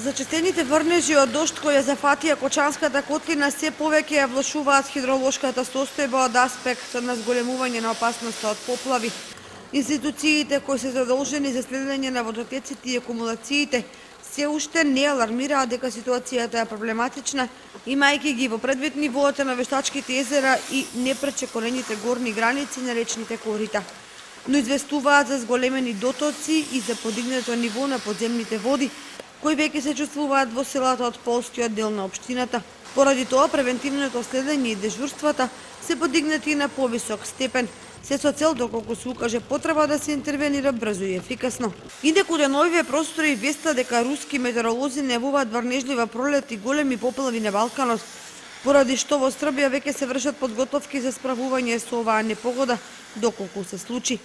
Зачестените врнежи од дожд кои ја зафатија Кочанската котлина се повеќе ја влошуваат хидролошката состојба од аспект на зголемување на опасноста од поплави. Институциите кои се задолжени за следење на водотеците и акумулациите се уште не алармираат дека ситуацијата е проблематична, имајќи ги во предвид нивоата на вештачките езера и непречекорените горни граници на речните корита. Но известуваат за зголемени дотоци и за подигнато ниво на подземните води, кои веќе се чувствуваат во селата од полскиот дел на општината. Поради тоа, превентивното следење и дежурствата се подигнати на повисок степен, се со цел доколку се укаже потреба да се интервенира брзо и ефикасно. Индеку деновиве простори веста дека руски метеоролози најавуваат врнежлива пролет и големи поплави на Балканот, поради што во Србија веќе се вршат подготовки за справување со оваа непогода, доколку се случи.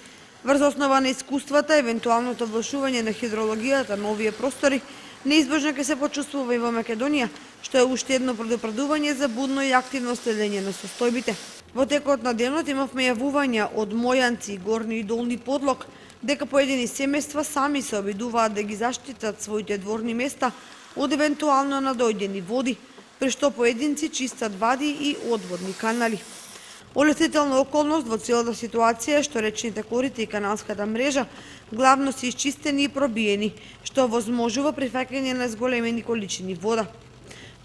Врз основа на искуствата, евентуалното влошување на хидрологијата на овие простори, неизбежно ќе се почувствува и во Македонија, што е уште едно предупредување за будно и активно следење на состојбите. Во текот на денот имавме јавувања од Мојанци, Горни и Долни Подлог, дека поедини семејства сами се обидуваат да ги заштитат своите дворни места од евентуално надојдени води, при што поединци чистат вади и одводни канали. Олесителна околност во целата ситуација е што речните корита и каналската мрежа главно се исчистени и пробиени, што возможува прифаќање на зголемени количини вода.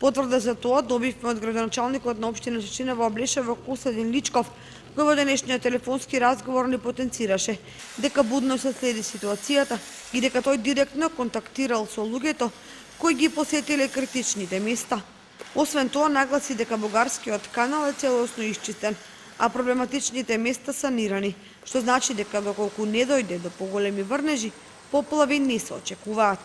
Потврда за тоа добивме од градоначалникот на општина Чечина во Облешево Костадин Личков, кој во денешниот телефонски разговор не потенцираше дека будно се следи ситуацијата и дека тој директно контактирал со луѓето кои ги посетиле критичните места. Освен тоа, нагласи дека бугарскиот канал е целосно исчистен, а проблематичните места санирани, што значи дека доколку не дојде до поголеми врнежи, поплави не се очекуваат.